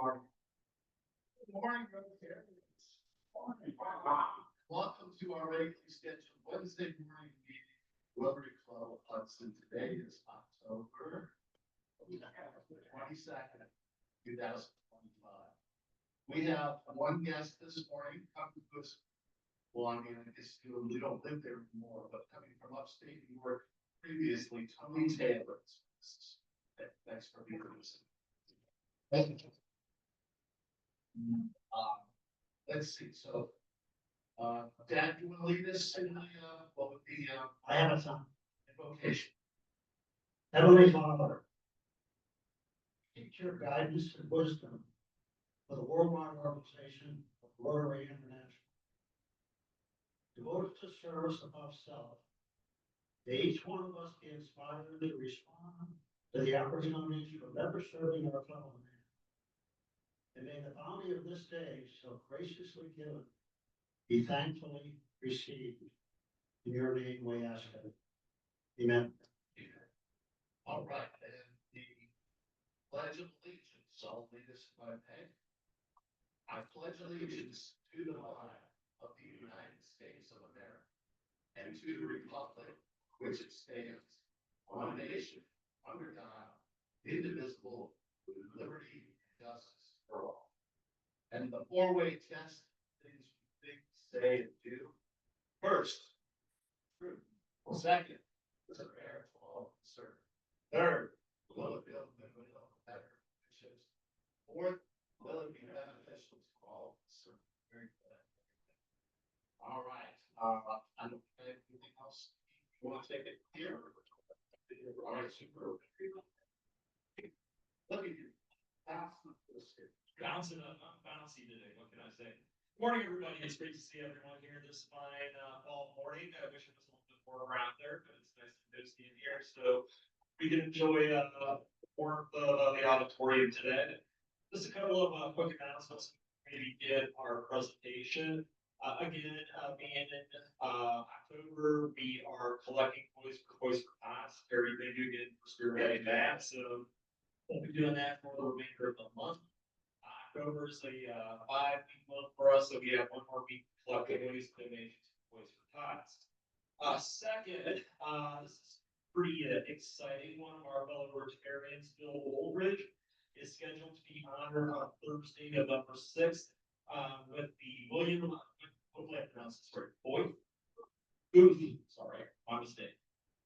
morning. Good morning, welcome to our regularly scheduled Wednesday morning meeting, Rotary Club of Hudson. Today is October 22nd, 2025. We have one guest this morning coming to us. Well, I mean, I guess we don't live there anymore, but coming from upstate New York previously, Tony Taylor. Thanks for being with us. Thank you. Let's see. So, Dad, you want to lead us in what would be I have a son. invocation? Heavenly Father, teach your guidance and wisdom for the worldwide organization of Rotary International. Devoted to service above self, may each one of us be inspired to respond to the opportunities for better serving our fellow man. And may the bounty of this day, so graciously given, be thankfully received. In your name we ask it. Amen. All right, and the Pledge of Allegiance, I'll lead us by pay. I pledge allegiance to the flag of the United States of America and to the republic which it stands, one nation, under God, indivisible, with liberty and justice for all. And the four-way test, things we think, say, and do. First, truth. Second, the prayer to all concerned. Third, will it build better relationships? Fourth, will it be beneficial to all concerned? Very good. All right. I don't have anything else. You want to take it here? All right, super. Look at you. Bouncing up, I'm bouncy today. What can I say? Morning, everybody. It's great to see everyone here this fine fall morning. I wish it was a little bit more around there, but it's nice and toasty in here. So we can enjoy the warmth of the auditorium today. Just a couple of quick announcements. Maybe get our presentation. Again, being in October, we are collecting Voice for Tots. Terry, thank you again for spearheading that. So we'll be doing that for the remainder of the month. October is a 5-week month for us, so we have one more week collecting donations to Voice for Tots. Second, this is pretty exciting. One of our fellow Rotarians, Bill Woolridge, is scheduled to be honored on Thursday, November 6th. With the William, hopefully I pronounced this right, Booth, sorry, my mistake.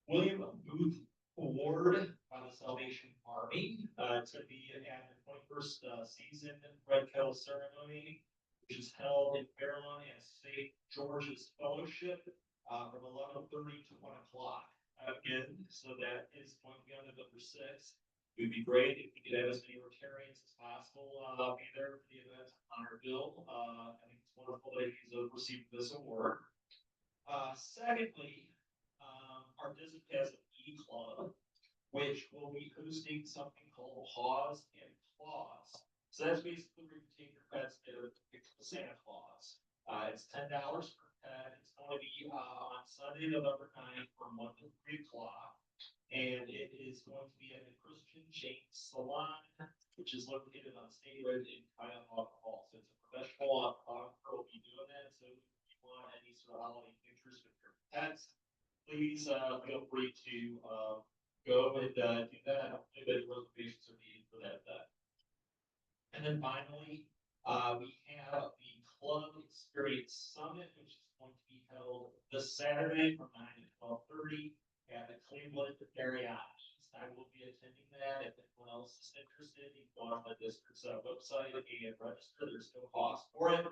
William Booth Award by the Salvation Army. It's going to be at the 21st season Red Kettle ceremony, which is held in Maryland at St. George's Fellowship from 11:30 to 1 o'clock. Again, so that is going to be on November 6th. It would be great if we could have as many Rotarians as possible be there for the event. Honor Bill. I think it's wonderful that he's received this award. Secondly, our district has an e-club, which will be hosting something called Paws and Claws. So that's basically where you take your pets to pick the Santa Claus. It's $10 per pet. It's going to be on Sunday, November 9th from 1 to 3 o'clock. And it is going to be at the Christian James Salon, which is located on State Road in Cuyahoga Falls. So it's a professional photographer will be doing that. So if you want any sort of holiday pictures with your pets, please feel free to go and do that. Hopefully, the reservations are needed for that event. And then finally, we have the Club Experience Summit, which is going to be held this Saturday from 9 to 12:30. At the Cleveland Marriott. I will be attending that. If anyone else is interested, you can go on the district's website and register. There's no cost for it.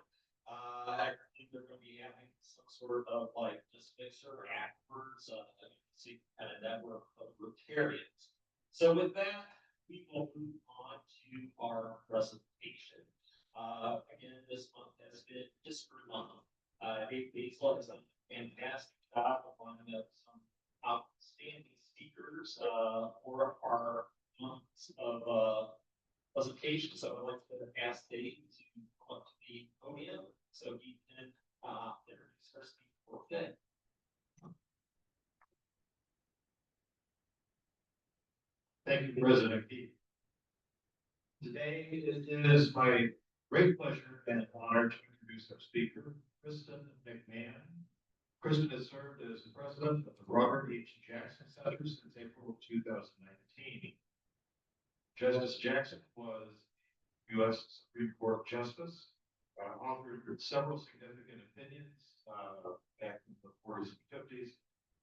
I think they're going to be having some sort of like just mixer afterwards. See kind of network of Rotarians. So with that, we will move on to our presentation. Again, this month has been History Month. These has done a fantastic job of finding up some outstanding speakers for our months of presentation. So I'd like to ask Dave to come up to the podium so he can introduce our speaker for today. Thank you, President Keith. Today it is my great pleasure and honor to introduce our speaker, Kristan McMahon. Kristan has served as the president of the Robert H. Jackson Center since April of 2019. Justice Jackson was U.S. Supreme Court Justice, authored several significant opinions back in the 40s and 50s,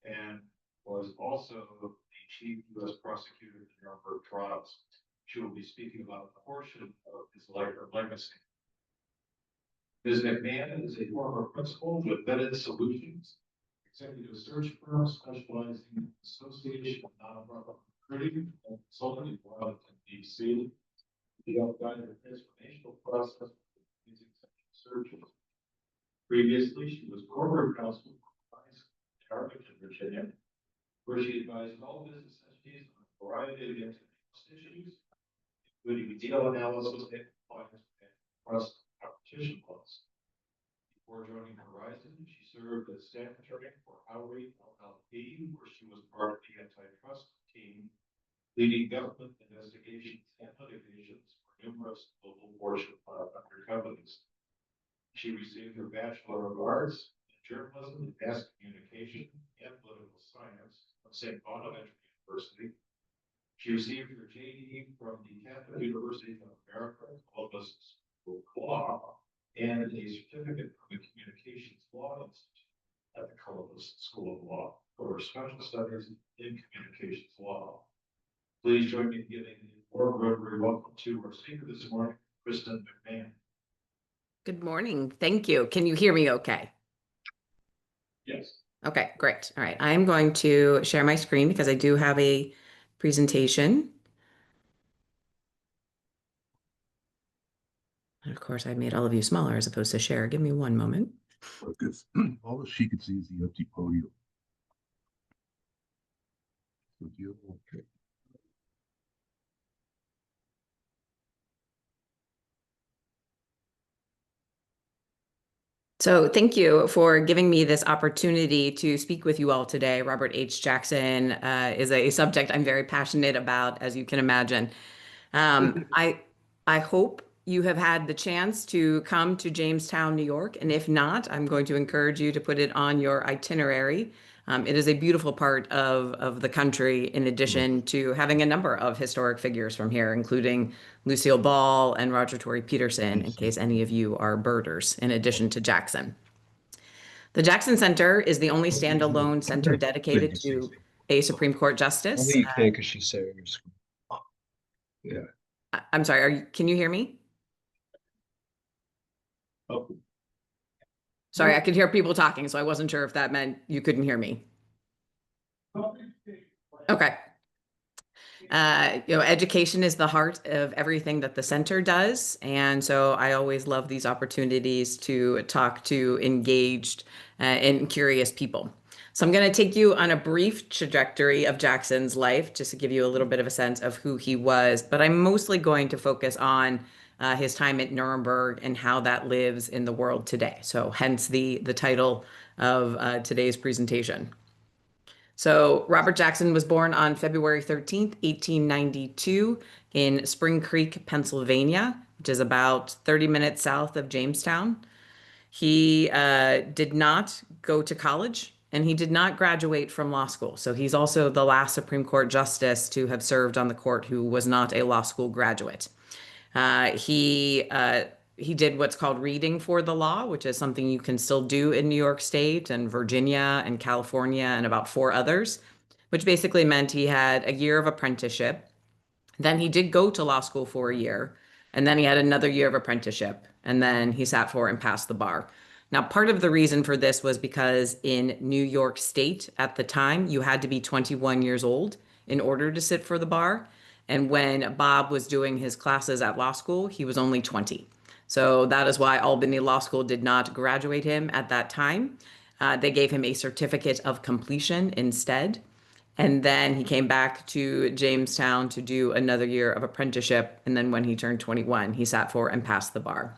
and was also the chief U.S. prosecutor in a number of trials. She will be speaking about a portion of his life or legacy. Ms. McMahon is a former principal with Vetted Solutions, executive search firm specializing in association of nonprofit recruiting and consulting in Washington, D.C. She helped guide the transformational process of these executive searches. Previously, she was corporate counsel for Verizon in Arlington, Virginia, where she advised all business entities on a variety of antitrust issues, including deal analysis and compliance with antitrust competition laws. Before joining Verizon, she served as staff attorney for Howrey LLP, where she was part of the antitrust team, leading government investigations and litigations for numerous global Fortune 500 companies. She received her Bachelor of Arts in Journalism, Mass Communication, and Political Science from St. Bonaventure University. She received her JD from the Catholic University of America, Columbus School of Law, and a certificate from the Communications Law Institute at the Columbus School of Law for her special studies in communications law. Please join me in giving a warm Rotary welcome to our speaker this morning, Kristan McMahon. Good morning. Thank you. Can you hear me okay? Yes. Okay, great. All right. I'm going to share my screen because I do have a presentation. And of course, I made all of you smaller as opposed to share. Give me one moment. Because all she could see is the empty podium. Okay. So thank you for giving me this opportunity to speak with you all today. Robert H. Jackson is a subject I'm very passionate about, as you can imagine. I hope you have had the chance to come to Jamestown, New York, and if not, I'm going to encourage you to put it on your itinerary. It is a beautiful part of the country, in addition to having a number of historic figures from here, including Lucille Ball and Roger Tory Peterson, in case any of you are birders, in addition to Jackson. The Jackson Center is the only standalone center dedicated to a Supreme Court justice. Only you can, because she's saying your screen. Yeah. I'm sorry, can you hear me? Oh. Sorry, I could hear people talking, so I wasn't sure if that meant you couldn't hear me. Okay. Education is the heart of everything that the center does. And so I always love these opportunities to talk to engaged and curious people. So I'm going to take you on a brief trajectory of Jackson's life, just to give you a little bit of a sense of who he was. But I'm mostly going to focus on his time at Nuremberg and how that lives in the world today. So hence the title of today's presentation. So Robert Jackson was born on February 13th, 1892 in Spring Creek, Pennsylvania, which is about 30 minutes south of Jamestown. He did not go to college, and he did not graduate from law school. So he's also the last Supreme Court justice to have served on the court who was not a law school graduate. He did what's called reading for the law, which is something you can still do in New York State and Virginia and California and about 4 others, which basically meant he had a year of apprenticeship. Then he did go to law school for a year, and then he had another year of apprenticeship, and then he sat for and passed the bar. Now, part of the reason for this was because in New York State at the time, you had to be 21 years old in order to sit for the bar. And when Bob was doing his classes at law school, he was only 20. So that is why Albany Law School did not graduate him at that time. They gave him a certificate of completion instead. And then he came back to Jamestown to do another year of apprenticeship. And then when he turned 21, he sat for and passed the bar.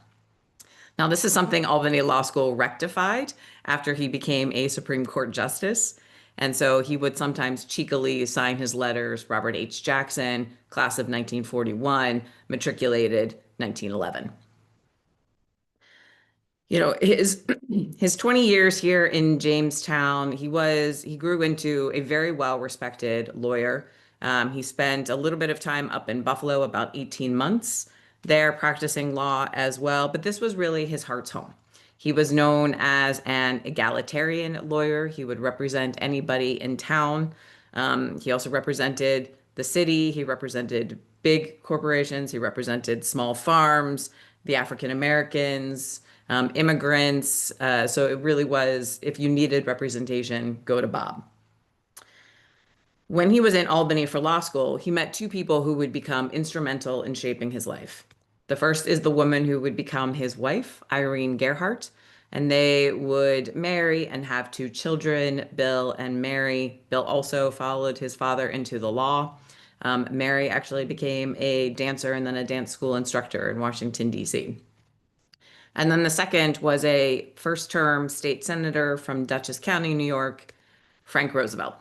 Now, this is something Albany Law School rectified after he became a Supreme Court justice. And so he would sometimes cheekily sign his letters, Robert H. Jackson, class of 1941, matriculated 1911. You know, his 20 years here in Jamestown, he grew into a very well respected lawyer. He spent a little bit of time up in Buffalo, about 18 months there practicing law as well, but this was really his heart's home. He was known as an egalitarian lawyer. He would represent anybody in town. He also represented the city. He represented big corporations. He represented small farms, the African Americans, immigrants. So it really was, if you needed representation, go to Bob. When he was in Albany for law school, he met two people who would become instrumental in shaping his life. The first is the woman who would become his wife, Irene Gerhardt, and they would marry and have two children, Bill and Mary. Bill also followed his father into the law. Mary actually became a dancer and then a dance school instructor in Washington, D.C. And then the second was a first term state senator from Dutchess County, New York, Frank Roosevelt.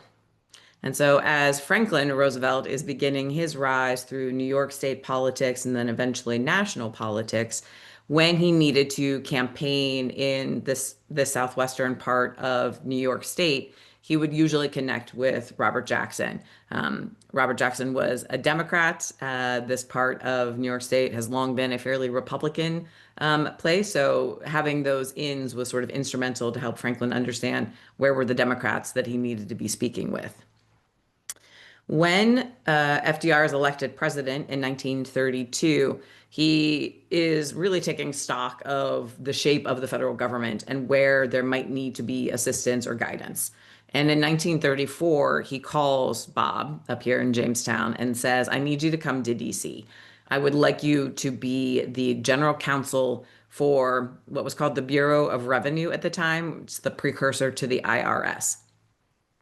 And so, as Franklin Roosevelt is beginning his rise through New York state politics and then eventually national politics, when he needed to campaign in the southwestern part of New York State, he would usually connect with Robert Jackson. Robert Jackson was a Democrat. This part of New York State has long been a fairly Republican place. So having those ins was sort of instrumental to help Franklin understand where were the Democrats that he needed to be speaking with. When FDR is elected president in 1932, he is really taking stock of the shape of the federal government and where there might need to be assistance or guidance. And in 1934, he calls Bob up here in Jamestown and says, I need you to come to DC. I would like you to be the general counsel for what was called the Bureau of Revenue at the time. It's the precursor to the IRS.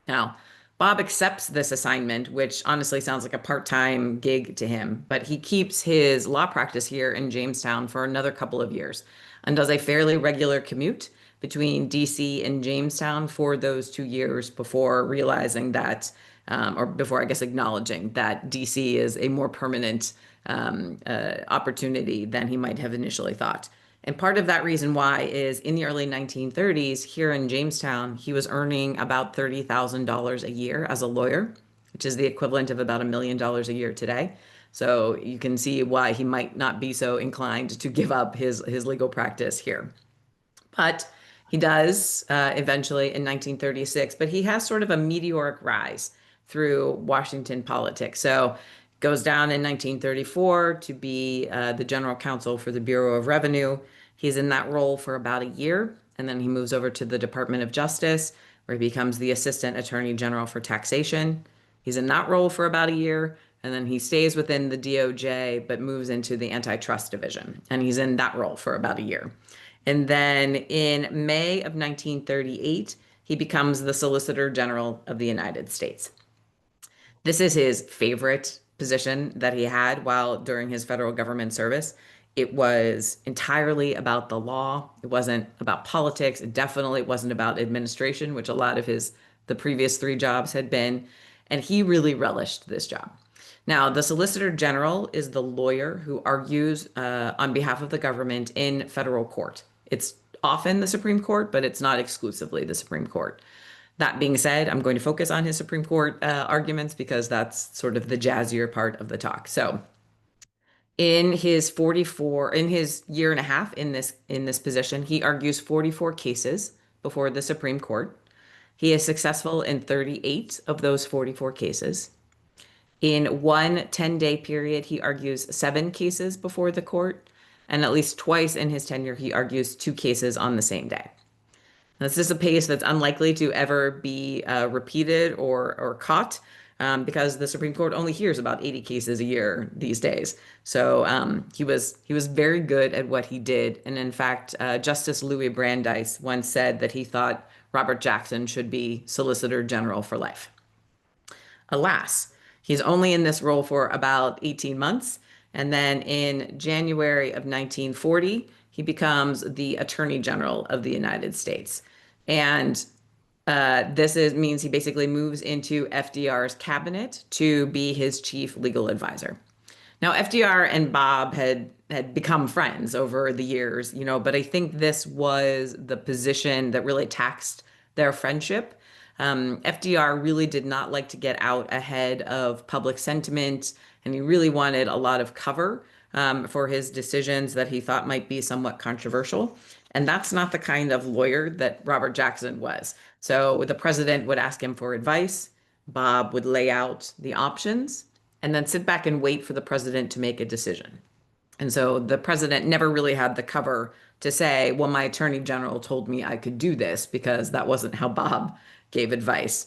Now, Bob accepts this assignment, which honestly sounds like a part-time gig to him, but he keeps his law practice here in Jamestown for another couple of years and does a fairly regular commute between DC and Jamestown for those 2 years before realizing that, or before I guess acknowledging that DC is a more permanent opportunity than he might have initially thought. And part of that reason why is in the early 1930s here in Jamestown, he was earning about $30,000 a year as a lawyer, which is the equivalent of about $1 million a year today. So you can see why he might not be so inclined to give up his legal practice here. But he does eventually in 1936, but he has sort of a meteoric rise through Washington politics. So goes down in 1934 to be the general counsel for the Bureau of Revenue. He's in that role for about a year, and then he moves over to the Department of Justice, where he becomes the Assistant Attorney General for Taxation. He's in that role for about a year, and then he stays within the DOJ, but moves into the Antitrust Division, and he's in that role for about a year. And then in May of 1938, he becomes the Solicitor General of the United States. This is his favorite position that he had while during his federal government service. It was entirely about the law. It wasn't about politics. It definitely wasn't about administration, which a lot of the previous 3 jobs had been. And he really relished this job. Now, the Solicitor General is the lawyer who argues on behalf of the government in federal court. It's often the Supreme Court, but it's not exclusively the Supreme Court. That being said, I'm going to focus on his Supreme Court arguments because that's sort of the jazzier part of the talk. So in his year and a half in this position, he argues 44 cases before the Supreme Court. He is successful in 38 of those 44 cases. In one 10-day period, he argues 7 cases before the court, and at least twice in his tenure, he argues 2 cases on the same day. This is a pace that's unlikely to ever be repeated or caught because the Supreme Court only hears about 80 cases a year these days. So he was very good at what he did. And in fact, Justice Louis Brandeis once said that he thought Robert Jackson should be Solicitor General for life. Alas, he's only in this role for about 18 months. And then in January of 1940, he becomes the Attorney General of the United States. And Means he basically moves into FDR's cabinet to be his chief legal advisor. Now, FDR and Bob had become friends over the years, but I think this was the position that really taxed their friendship. FDR really did not like to get out ahead of public sentiment, and he really wanted a lot of cover for his decisions that he thought might be somewhat controversial. And that's not the kind of lawyer that Robert Jackson was. So the president would ask him for advice. Bob would lay out the options and then sit back and wait for the president to make a decision. And so the president never really had the cover to say, well, my attorney general told me I could do this, because that wasn't how Bob gave advice.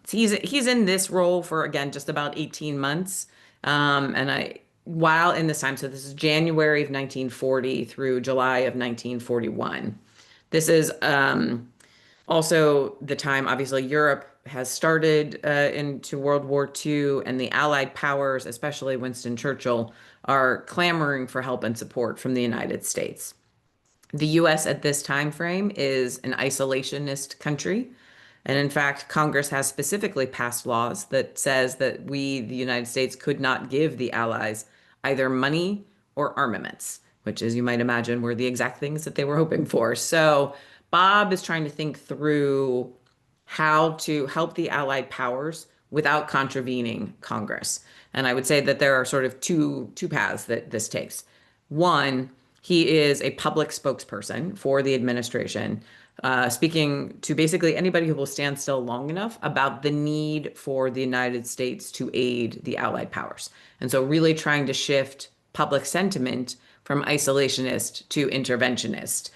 He's in this role for, again, just about 18 months. While in this time, so this is January of 1940 through July of 1941. This is also the time, obviously, Europe has started into World War II, and the Allied powers, especially Winston Churchill, are clamoring for help and support from the United States. The US at this time frame is an isolationist country. And in fact, Congress has specifically passed laws that says that we, the United States, could not give the Allies either money or armaments, which, as you might imagine, were the exact things that they were hoping for. So Bob is trying to think through how to help the Allied powers without contravening Congress. And I would say that there are sort of two paths that this takes. One, he is a public spokesperson for the administration, speaking to basically anybody who will stand still long enough about the need for the United States to aid the Allied powers. And so really trying to shift public sentiment from isolationist to interventionist.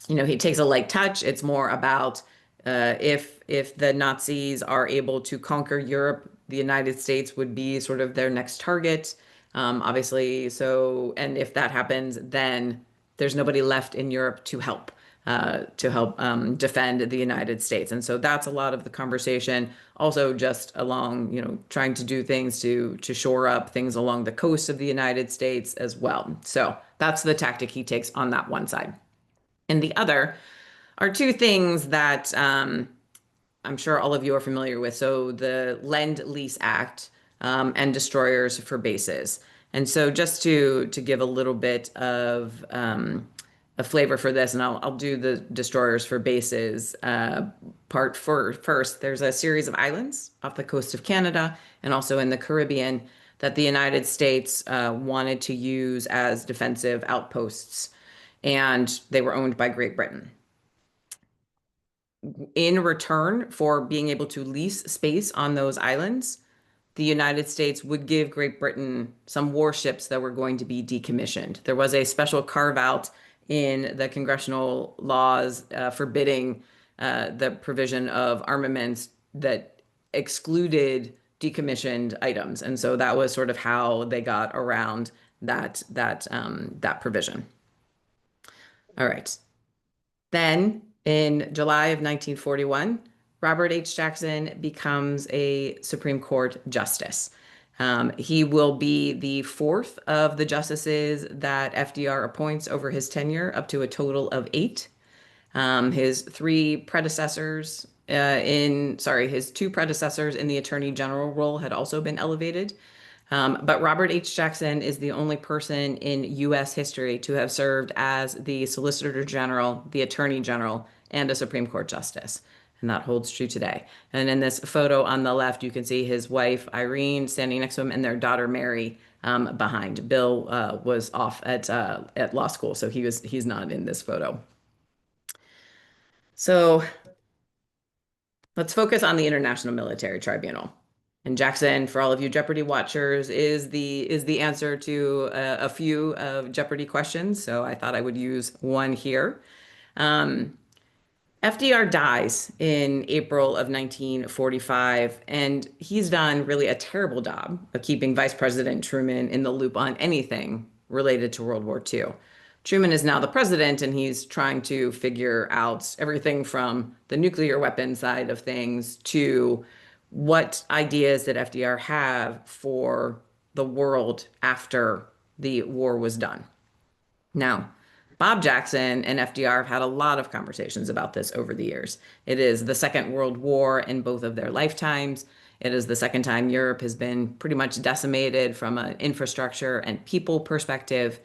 He takes a light touch. It's more about if the Nazis are able to conquer Europe, the United States would be sort of their next target. Obviously, and if that happens, then there's nobody left in Europe to help defend the United States. And so that's a lot of the conversation. Also, just along, trying to do things to shore up things along the coast of the United States as well. So that's the tactic he takes on that one side. And the other are two things that I'm sure all of you are familiar with. So the Lend-Lease Act and destroyers for bases. And so just to give a little bit of a flavor for this, and I'll do the destroyers for bases part first. There's a series of islands off the coast of Canada and also in the Caribbean that the United States wanted to use as defensive outposts, and they were owned by Great Britain. In return for being able to lease space on those islands, the United States would give Great Britain some warships that were going to be decommissioned. There was a special carve out in the congressional laws forbidding the provision of armaments that excluded decommissioned items. And so that was sort of how they got around that provision. All right. Then in July of 1941, Robert H. Jackson becomes a Supreme Court justice. He will be the fourth of the justices that FDR appoints over his tenure, up to a total of 8. His two predecessors in the Attorney General role had also been elevated. But Robert H. Jackson is the only person in U.S. history to have served as the Solicitor General, the Attorney General, and a Supreme Court justice. And that holds true today. And in this photo on the left, you can see his wife, Irene, standing next to him, and their daughter, Mary, behind. Bill was off at law school, so he's not in this photo. So let's focus on the International Military Tribunal. And Jackson, for all of you Jeopardy watchers, is the answer to a few of Jeopardy questions. So I thought I would use one here. FDR dies in April of 1945, and he's done really a terrible job of keeping Vice President Truman in the loop on anything related to World War II. Truman is now the president, and he's trying to figure out everything from the nuclear weapon side of things to what ideas did FDR have for the world after the war was done. Now, Bob Jackson and FDR have had a lot of conversations about this over the years. It is the Second World War in both of their lifetimes. It is the second time Europe has been pretty much decimated from an infrastructure and people perspective.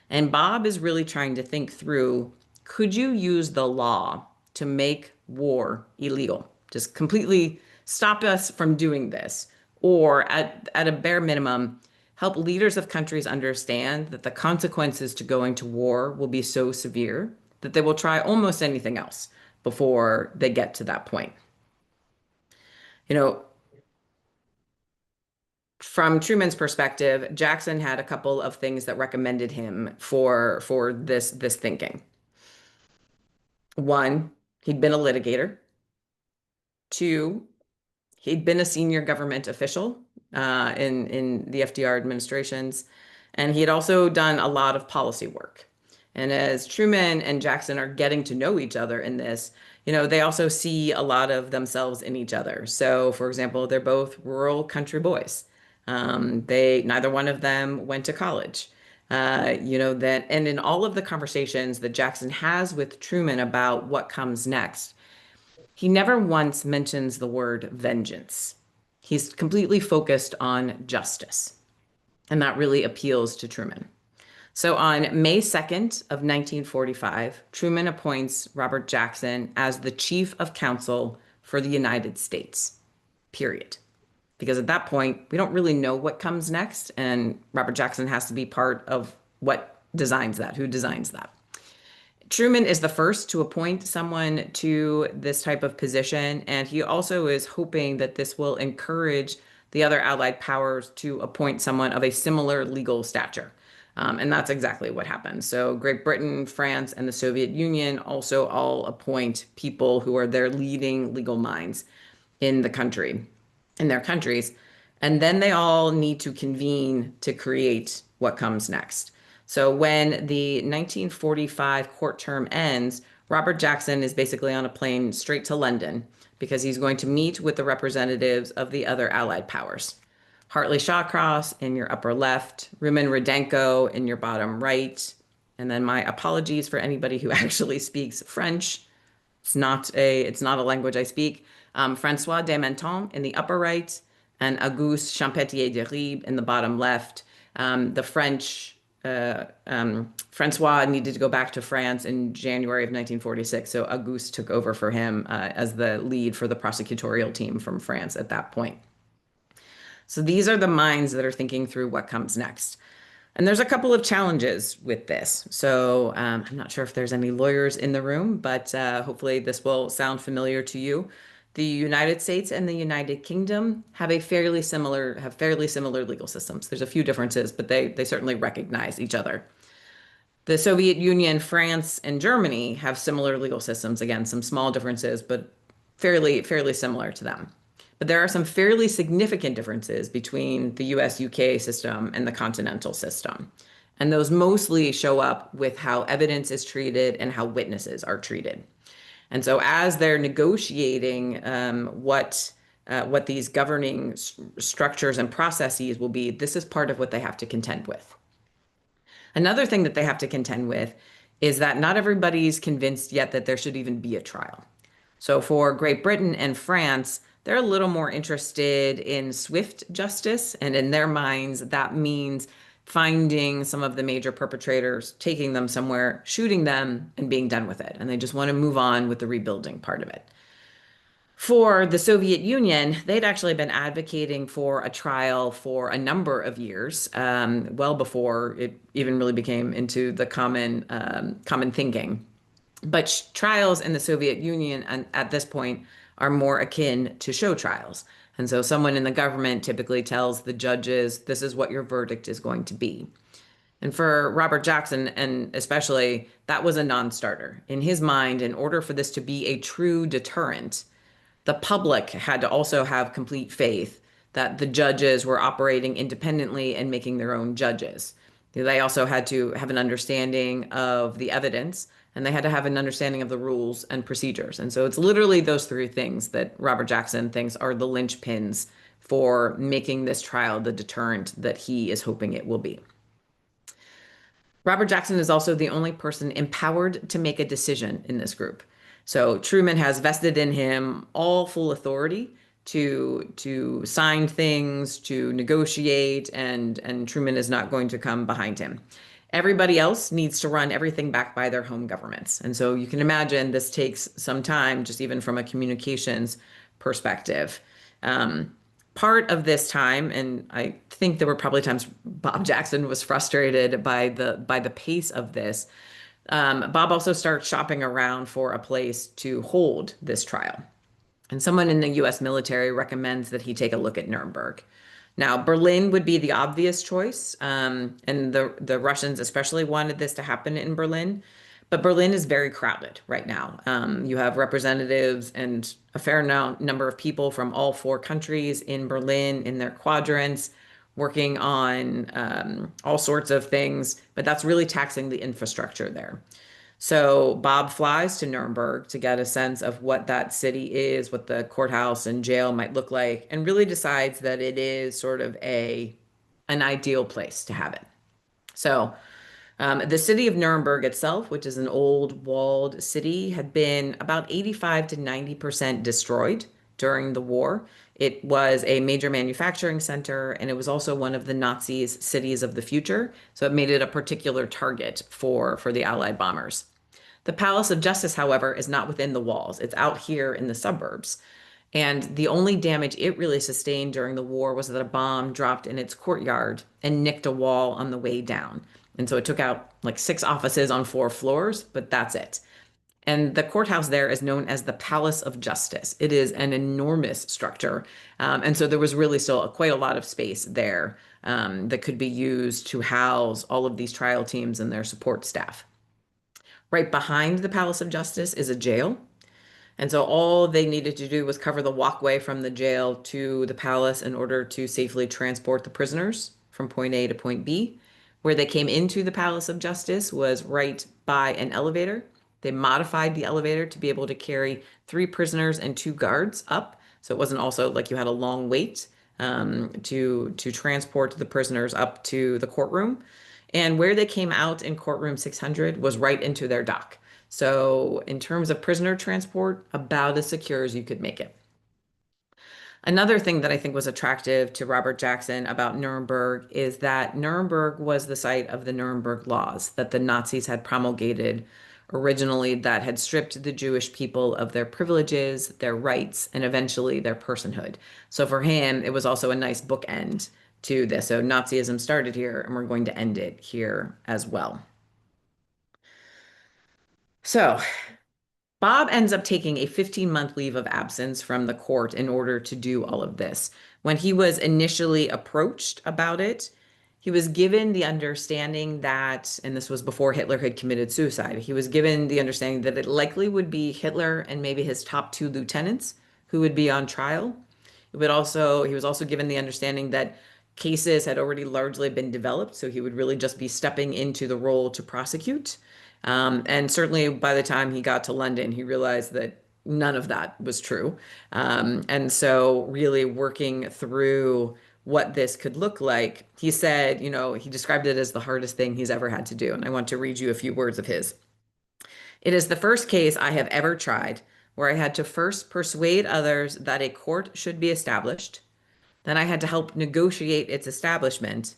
And Bob is really trying to think through, could you use the law to make war illegal? Just completely stop us from doing this. Or at a bare minimum, help leaders of countries understand that the consequences to going to war will be so severe that they will try almost anything else before they get to that point. You know, from Truman's perspective, Jackson had a couple of things that recommended him for this thinking. One, he'd been a litigator. Two, he'd been a senior government official in the FDR administrations, and he had also done a lot of policy work. And as Truman and Jackson are getting to know each other in this, they also see a lot of themselves in each other. So, for example, they're both rural country boys. Neither one of them went to college. And in all of the conversations that Jackson has with Truman about what comes next, he never once mentions the word vengeance. He's completely focused on justice. And that really appeals to Truman. So on May 2nd of 1945, Truman appoints Robert Jackson as the chief of counsel for the United States, period. Because at that point, we don't really know what comes next, and Robert Jackson has to be part of what designs that, who designs that. Truman is the first to appoint someone to this type of position, and he also is hoping that this will encourage the other Allied powers to appoint someone of a similar legal stature. And that's exactly what happened. So Great Britain, France, and the Soviet Union also all appoint people who are their leading legal minds in the country, in their countries. And then they all need to convene to create what comes next. So when the 1945 court term ends, Robert Jackson is basically on a plane straight to London because he's going to meet with the representatives of the other Allied powers. Hartley Shawcross in your upper left, Rumen Rudenko in your bottom right, and then my apologies for anybody who actually speaks French. It's not a language I speak. Francois de Menton in the upper right, and Auguste Champetier de Ribes in the bottom left. The French, Francois needed to go back to France in January of 1946, so Auguste took over for him as the lead for the prosecutorial team from France at that point. So these are the minds that are thinking through what comes next. And there's a couple of challenges with this. So I'm not sure if there's any lawyers in the room, but hopefully this will sound familiar to you. The United States and the United Kingdom have fairly similar legal systems. There's a few differences, but they certainly recognize each other. The Soviet Union, France, and Germany have similar legal systems. Again, some small differences, but fairly similar to them. But there are some fairly significant differences between the US-UK system and the continental system. And those mostly show up with how evidence is treated and how witnesses are treated. And so as they're negotiating what these governing structures and processes will be, this is part of what they have to contend with. Another thing that they have to contend with is that not everybody's convinced yet that there should even be a trial. So for Great Britain and France, they're a little more interested in swift justice, and in their minds, that means finding some of the major perpetrators, taking them somewhere, shooting them, and being done with it. And they just want to move on with the rebuilding part of it. For the Soviet Union, they'd actually been advocating for a trial for a number of years, well before it even really became into the common thinking. But trials in the Soviet Union at this point are more akin to show trials. And so someone in the government typically tells the judges, this is what your verdict is going to be. And for Robert Jackson, and especially, that was a non-starter. In his mind, in order for this to be a true deterrent, the public had to also have complete faith that the judges were operating independently and making their own judges. They also had to have an understanding of the evidence, and they had to have an understanding of the rules and procedures. And so it's literally those three things that Robert Jackson thinks are the linchpins for making this trial the deterrent that he is hoping it will be. Robert Jackson is also the only person empowered to make a decision in this group. So Truman has vested in him all full authority to sign things, to negotiate, and Truman is not going to come behind him. Everybody else needs to run everything back by their home governments. And so you can imagine this takes some time, just even from a communications perspective. Part of this time, and I think there were probably times Bob Jackson was frustrated by the pace of this. Bob also starts shopping around for a place to hold this trial. And someone in the US military recommends that he take a look at Nuremberg. Now, Berlin would be the obvious choice, and the Russians especially wanted this to happen in Berlin. But Berlin is very crowded right now. You have representatives and a fair number of people from all four countries in Berlin in their quadrants working on all sorts of things, but that's really taxing the infrastructure there. So Bob flies to Nuremberg to get a sense of what that city is, what the courthouse and jail might look like, and really decides that it is sort of an ideal place to have it. So the city of Nuremberg itself, which is an old walled city, had been about 85 to 90% destroyed during the war. It was a major manufacturing center, and it was also one of the Nazis' cities of the future. So it made it a particular target for the Allied bombers. The Palace of Justice, however, is not within the walls. It's out here in the suburbs. And the only damage it really sustained during the war was that a bomb dropped in its courtyard and nicked a wall on the way down. And so it took out like 6 offices on 4 floors, but that's it. And the courthouse there is known as the Palace of Justice. It is an enormous structure. And so there was really still quite a lot of space there that could be used to house all of these trial teams and their support staff. Right behind the Palace of Justice is a jail. And so all they needed to do was cover the walkway from the jail to the palace in order to safely transport the prisoners from point A to point B. Where they came into the Palace of Justice was right by an elevator. They modified the elevator to be able to carry 3 prisoners and 2 guards up. So it wasn't also like you had a long wait to transport the prisoners up to the courtroom. And where they came out in courtroom 600 was right into their dock. So in terms of prisoner transport, about as secure as you could make it. Another thing that I think was attractive to Robert Jackson about Nuremberg is that Nuremberg was the site of the Nuremberg laws that the Nazis had promulgated originally that had stripped the Jewish people of their privileges, their rights, and eventually their personhood. So for him, it was also a nice bookend to this. So Nazism started here, and we're going to end it here as well. So Bob ends up taking a 15-month leave of absence from the court in order to do all of this. When he was initially approached about it, he was given the understanding that, and this was before Hitler had committed suicide, he was given the understanding that it likely would be Hitler and maybe his top 2 lieutenants who would be on trial. He was also given the understanding that cases had already largely been developed, so he would really just be stepping into the role to prosecute. And certainly by the time he got to London, he realized that none of that was true. And so really working through what this could look like, he said, he described it as the hardest thing he's ever had to do. And I want to read you a few words of his. It is the first case I have ever tried where I had to first persuade others that a court should be established. Then I had to help negotiate its establishment.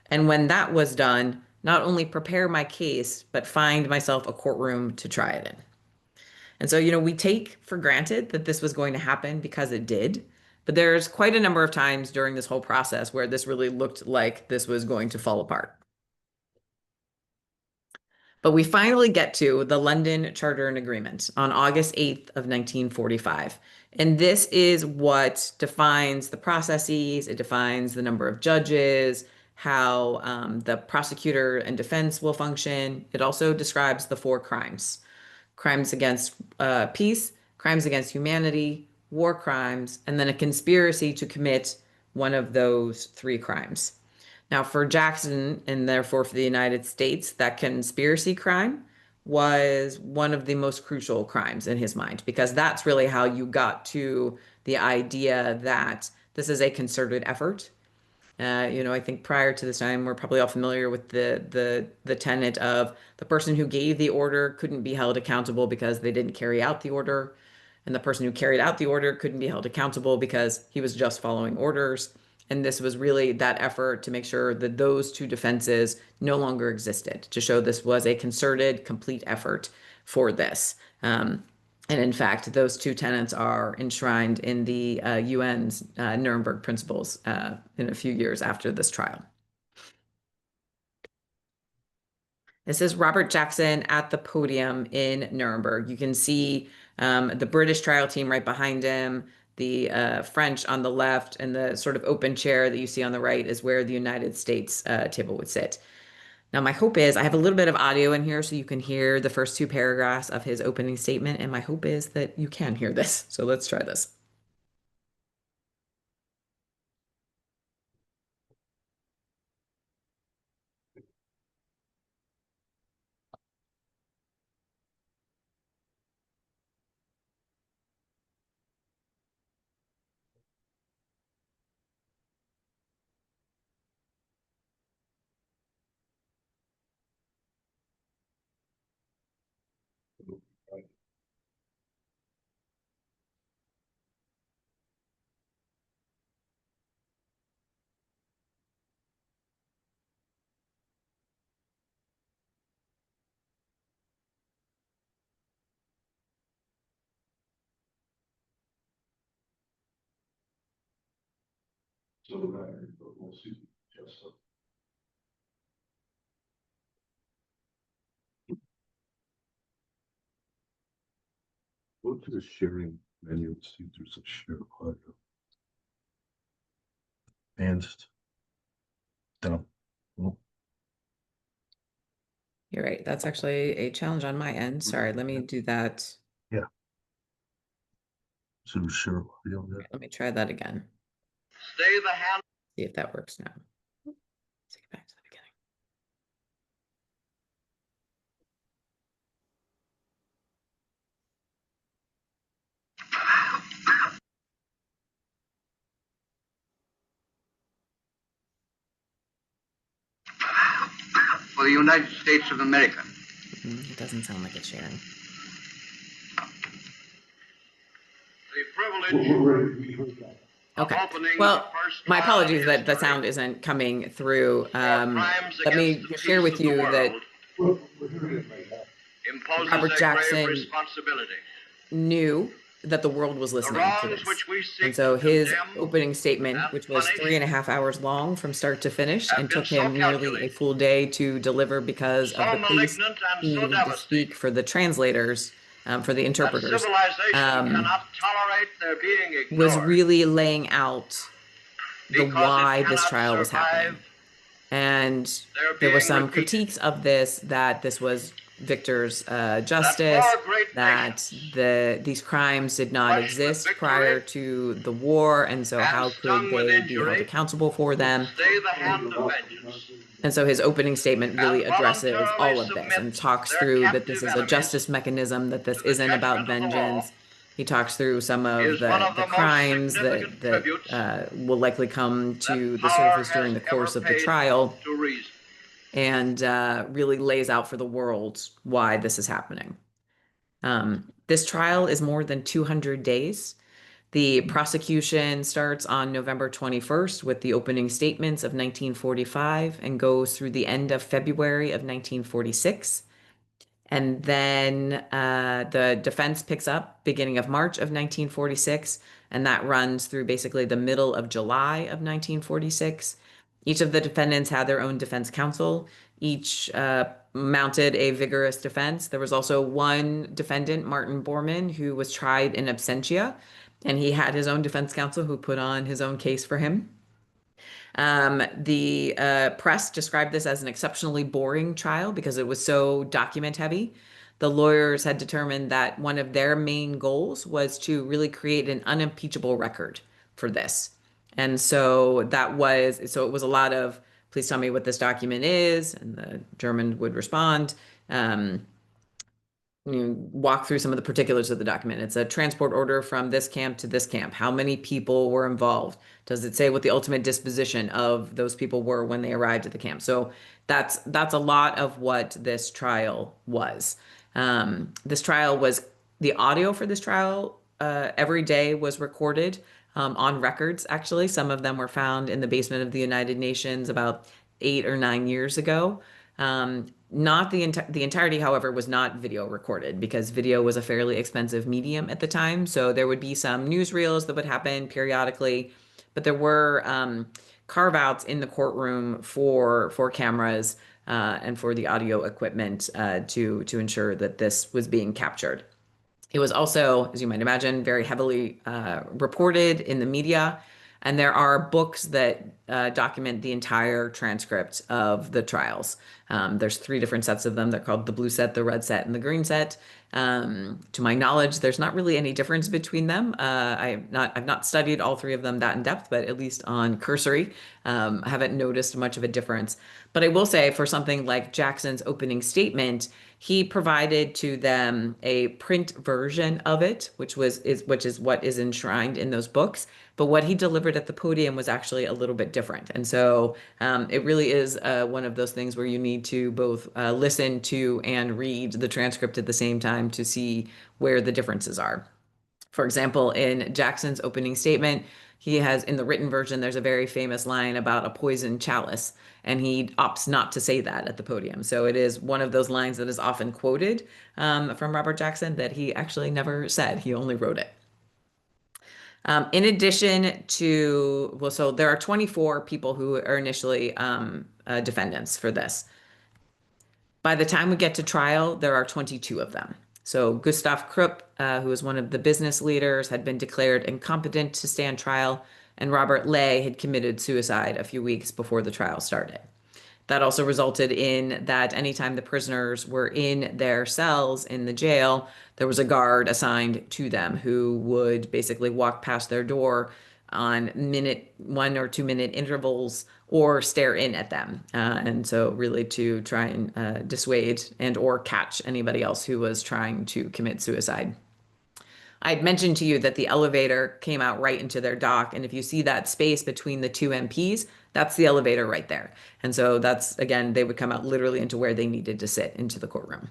And when that was done, not only prepare my case, but find myself a courtroom to try it in. And so, we take for granted that this was going to happen because it did. But there's quite a number of times during this whole process where this really looked like this was going to fall apart. But we finally get to the London Charter and Agreement on August 8th of 1945. And this is what defines the processes. It defines the number of judges, how the prosecutor and defense will function. It also describes the 4 crimes: crimes against peace, crimes against humanity, war crimes, and then a conspiracy to commit one of those 3 crimes. Now, for Jackson, and therefore for the United States, that conspiracy crime was one of the most crucial crimes in his mind, because that's really how you got to the idea that this is a concerted effort. I think prior to this time, we're probably all familiar with the tenet of the person who gave the order couldn't be held accountable because they didn't carry out the order, and the person who carried out the order couldn't be held accountable because he was just following orders. And this was really that effort to make sure that those two defenses no longer existed, to show this was a concerted, complete effort for this. And in fact, those two tenets are enshrined in the UN's Nuremberg Principles in a few years after this trial. This is Robert Jackson at the podium in Nuremberg. You can see the British trial team right behind him, the French on the left, and the sort of open chair that you see on the right is where the United States table would sit. Now, my hope is I have a little bit of audio in here so you can hear the first two paragraphs of his opening statement, and my hope is that you can hear this. So let's try this. So, but we'll see. Just go to the sharing menu and see if there's a share audio. And down. Well, You're right. That's actually a challenge on my end. Sorry, let me do that. so share audio there. Let me try that again. Stay the hand. See if that works now. Let's get back to the beginning. For the United States of America. It doesn't sound like it's sharing. The privilege We heard that. Okay. opening Well, the first my trial in apologies that the history sound isn't coming through. crimes Let me against the just share peace with of the you that world We're hearing it right now. imposes Robert a grave Jackson responsibility. knew that the world was The listening to wrongs this. which we And seek so to his condemn opening statement, and which was punish 3.5 hours long from start to finish have and been took so him nearly a calculated, full day to deliver because of so the pace malignant and he so needed to speak devastating for the translators, for the that interpreters, civilization cannot tolerate their being was ignored really laying out the because why it this cannot trial was happening. survive And their there were being some repeated. critiques of this, that this was Victor's That justice, four great that nations, these crimes did not flushed with exist victory prior to the war, and so and how could stung with they be held injury, accountable for them? stay the hand of vengeance, And so his opening statement really and addresses all voluntarily of this and submit talks their through that this captive is a enemies justice mechanism, that this to the isn't about judgment of the law, vengeance. He talks through some of is one of the the most crimes significant that tributes will likely come to that the power surface during has the course ever of the paid trial, to reason. and really lays out for the world why this is happening. This trial is more than 200 days. The prosecution starts on November 21st with the opening statements of 1945 and goes through the end of February of 1946. And then the defense picks up beginning of March of 1946, and that runs through basically the middle of July of 1946. Each of the defendants had their own defense counsel. Each mounted a vigorous defense. There was also one defendant, Martin Bormann, who was tried in absentia, and he had his own defense counsel who put on his own case for him. The press described this as an exceptionally boring trial because it was so document heavy. The lawyers had determined that one of their main goals was to really create an unimpeachable record for this. And so it was a lot of, please tell me what this document is. And the German would respond, walk through some of the particulars of the document. It's a transport order from this camp to this camp. How many people were involved? Does it say what the ultimate disposition of those people were when they arrived at the camp? So that's a lot of what this trial was. This trial was the audio for this trial. Every day was recorded on records. Actually, some of them were found in the basement of the United Nations about 8 or 9 years ago. Not the entirety, however, was not video recorded because video was a fairly expensive medium at the time. So there would be some newsreels that would happen periodically, but there were carve outs in the courtroom for cameras and for the audio equipment to ensure that this was being captured. It was also, as you might imagine, very heavily reported in the media. And there are books that document the entire transcript of the trials. There's 3 different sets of them. They're called the blue set, the red set, and the green set. To my knowledge, there's not really any difference between them. I've not studied all 3 of them that in depth, but at least on cursory, I haven't noticed much of a difference. But I will say for something like Jackson's opening statement, he provided to them a print version of it, which is what is enshrined in those books. But what he delivered at the podium was actually a little bit different. And so it really is one of those things where you need to both listen to and read the transcript at the same time to see where the differences are. For example, in Jackson's opening statement, he has in the written version, there's a very famous line about a poisoned chalice, and he opts not to say that at the podium. So it is one of those lines that is often quoted from Robert Jackson that he actually never said. He only wrote it. In addition to, well, so there are 24 people who are initially defendants for this. By the time we get to trial, there are 22 of them. So Gustav Krupp, who was one of the business leaders, had been declared incompetent to stand trial, and Robert Lay had committed suicide a few weeks before the trial started. That also resulted in that anytime the prisoners were in their cells in the jail, there was a guard assigned to them who would basically walk past their door on 1 or 2 minute intervals or stare in at them. And so really to try and dissuade and or catch anybody else who was trying to commit suicide. I'd mentioned to you that the elevator came out right into their dock. And if you see that space between the 2 MPs, that's the elevator right there. And so that's, again, they would come out literally into where they needed to sit into the courtroom.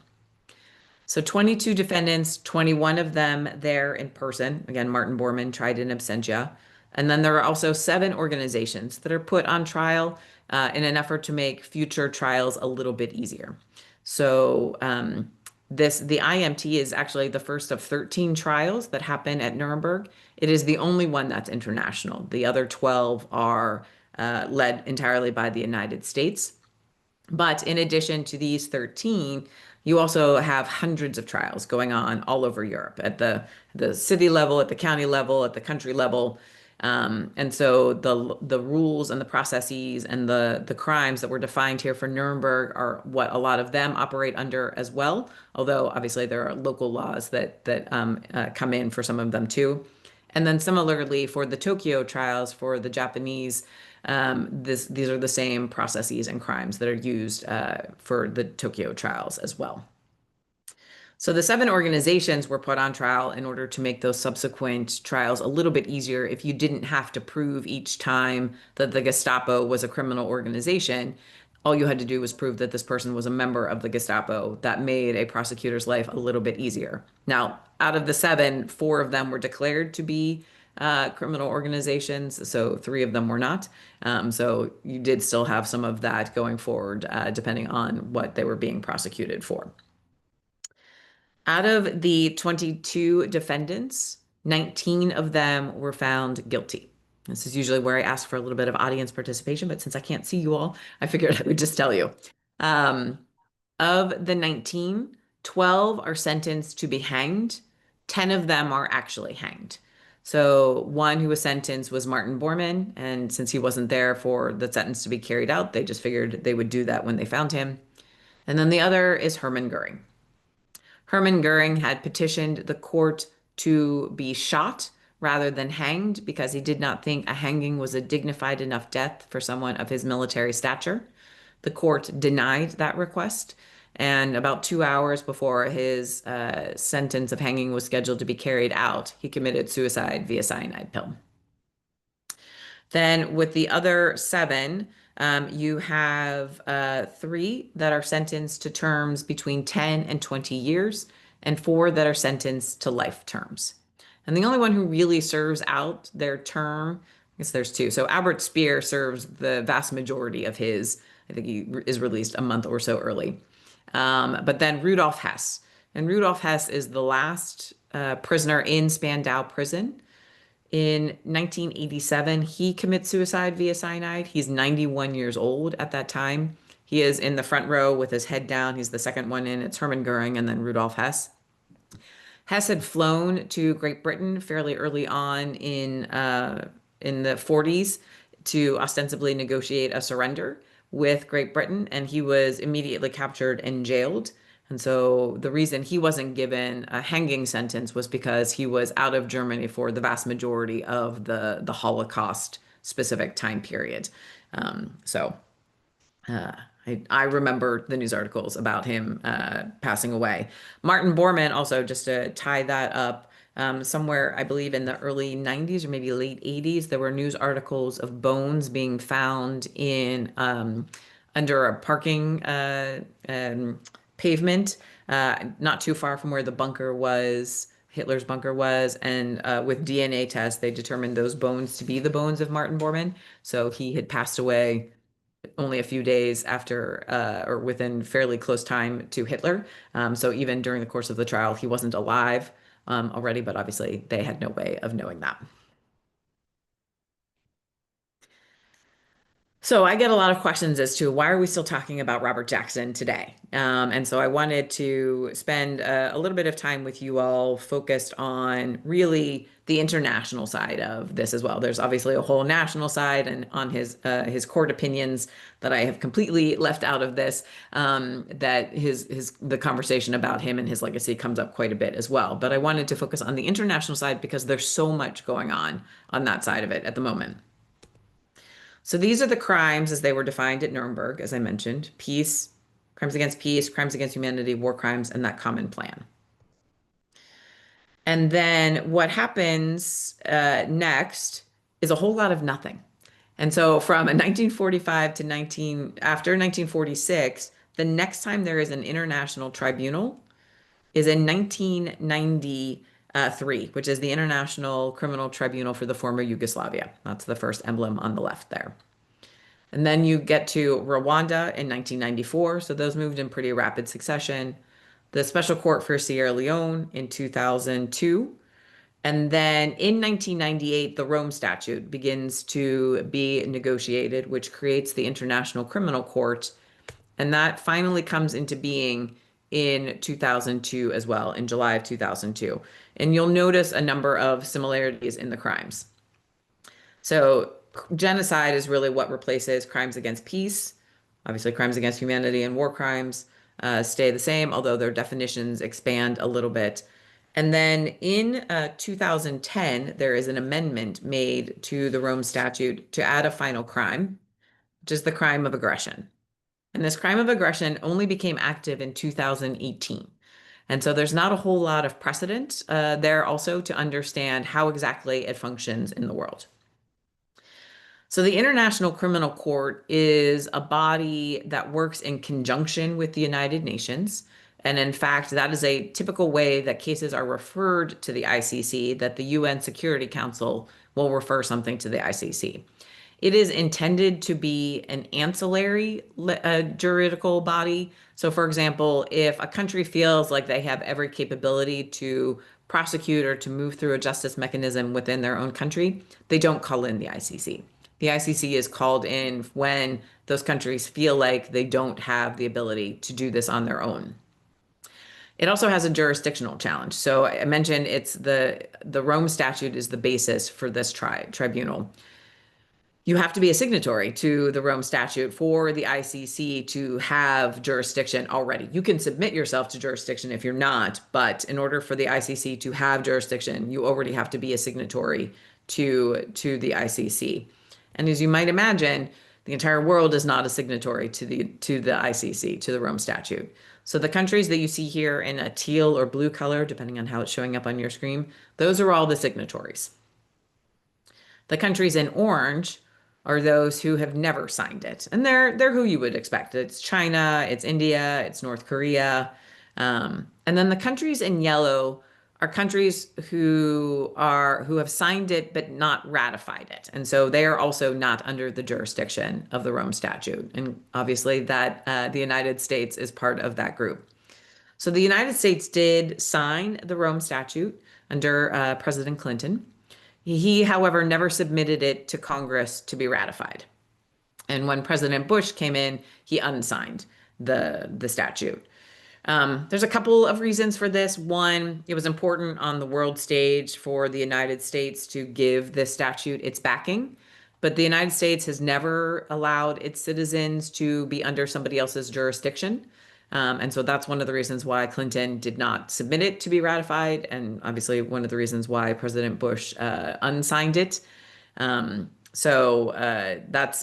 So 22 defendants, 21 of them there in person. Again, Martin Bormann tried in absentia. And then there are also 7 organizations that are put on trial in an effort to make future trials a little bit easier. So the IMT is actually the first of 13 trials that happen at Nuremberg. It is the only one that's international. The other 12 are led entirely by the United States. But in addition to these 13, you also have hundreds of trials going on all over Europe at the city level, at the county level, at the country level. And so the rules and the processes and the crimes that were defined here for Nuremberg are what a lot of them operate under as well. Although obviously there are local laws that come in for some of them too. And then similarly for the Tokyo trials for the Japanese, these are the same processes and crimes that are used for the Tokyo trials as well. So the 7 organizations were put on trial in order to make those subsequent trials a little bit easier if you didn't have to prove each time that the Gestapo was a criminal organization. All you had to do was prove that this person was a member of the Gestapo. That made a prosecutor's life a little bit easier. Now, out of the 7, 4 of them were declared to be criminal organizations, so 3 of them were not. So you did still have some of that going forward, depending on what they were being prosecuted for. Out of the 22 defendants, 19 of them were found guilty. This is usually where I ask for a little bit of audience participation, but since I can't see you all, I figured I would just tell you. Of the 19, 12 are sentenced to be hanged. 10 of them are actually hanged. So one who was sentenced was Martin Bormann, and since he wasn't there for the sentence to be carried out, they just figured they would do that when they found him. And then the other is Hermann Goering. Hermann Goering had petitioned the court to be shot rather than hanged because he did not think a hanging was a dignified enough death for someone of his military stature. The court denied that request, And about 2 hours before his sentence of hanging was scheduled to be carried out, he committed suicide via cyanide pill. Then with the other seven, you have three that are sentenced to terms between 10 and 20 years, and four that are sentenced to life terms. And the only one who really serves out their term, I guess there's two. So Albert Speer serves the vast majority of his. I think he is released a month or so early. But then Rudolf Hess. And Rudolf Hess is the last prisoner in Spandau prison. In 1987, he commits suicide via cyanide. He's 91 years old at that time. He is in the front row with his head down. He's the second one in. It's Hermann Goering and then Rudolf Hess. Hess had flown to Great Britain fairly early on in the 40s to ostensibly negotiate a surrender with Great Britain, and he was immediately captured and jailed. And so the reason he wasn't given a hanging sentence was because he was out of Germany for the vast majority of the Holocaust specific time period. I remember the news articles about him passing away. Martin Bormann, also, just to tie that up, somewhere, I believe in the early 90s or maybe late 80s, there were news articles of bones being found in under a parking pavement, not too far from where the bunker was, Hitler's bunker was, and with DNA tests, they determined those bones to be the bones of Martin Bormann. So he had passed away only a few days after, or within fairly close time to Hitler. So even during the course of the trial, he wasn't alive already, but obviously they had no way of knowing that. So I get a lot of questions as to why are we still talking about Robert Jackson today? And so I wanted to spend a little bit of time with you all focused on really the international side of this as well. There's obviously a whole national side and on his court opinions that I have completely left out of this, that the conversation about him and his legacy comes up quite a bit as well. But I wanted to focus on the international side because there's so much going on that side of it at the moment. So these are the crimes as they were defined at Nuremberg, as I mentioned: peace, crimes against humanity, war crimes, and that common plan. And then what happens next is a whole lot of nothing. And so from 1945 to after 1946, the next time there is an international tribunal is in 1993, which is the International Criminal Tribunal for the former Yugoslavia. That's the first emblem on the left there. And then you get to Rwanda in 1994. So those moved in pretty rapid succession. The Special Court for Sierra Leone in 2002. And then in 1998, the Rome Statute begins to be negotiated, which creates the International Criminal Court. And that finally comes into being in 2002 as well, in July of 2002. And you'll notice a number of similarities in the crimes. So genocide is really what replaces crimes against peace. Obviously, crimes against humanity and war crimes stay the same, although their definitions expand a little bit. And then in 2010, there is an amendment made to the Rome Statute to add a final crime, which is the crime of aggression. And this crime of aggression only became active in 2018. And so there's not a whole lot of precedent there also to understand how exactly it functions in the world. So the International Criminal Court is a body that works in conjunction with the United Nations. And in fact, that is a typical way that cases are referred to the ICC, that the UN Security Council will refer something to the ICC. It is intended to be an ancillary juridical body. So for example, if a country feels like they have every capability to prosecute or to move through a justice mechanism within their own country, they don't call in the ICC. The ICC is called in when those countries feel like they don't have the ability to do this on their own. It also has a jurisdictional challenge. So I mentioned it's the Rome Statute is the basis for this tribunal. You have to be a signatory to the Rome Statute for the ICC to have jurisdiction already. You can submit yourself to jurisdiction if you're not, but in order for the ICC to have jurisdiction, you already have to be a signatory to the ICC. And as you might imagine, the entire world is not a signatory to the ICC, to the Rome Statute. So the countries that you see here in a teal or blue color, depending on how it's showing up on your screen, those are all the signatories. The countries in orange are those who have never signed it. And they're who you would expect. It's China, it's India, it's North Korea. And then the countries in yellow are countries who have signed it but not ratified it. And so they are also not under the jurisdiction of the Rome Statute. And obviously that the United States is part of that group. So the United States did sign the Rome Statute under President Clinton. He, however, never submitted it to Congress to be ratified. And when President Bush came in, he unsigned the statute. There's a couple of reasons for this. One, it was important on the world stage for the United States to give this statute its backing, but the United States has never allowed its citizens to be under somebody else's jurisdiction. And so that's one of the reasons why Clinton did not submit it to be ratified, and obviously one of the reasons why President Bush unsigned it. That's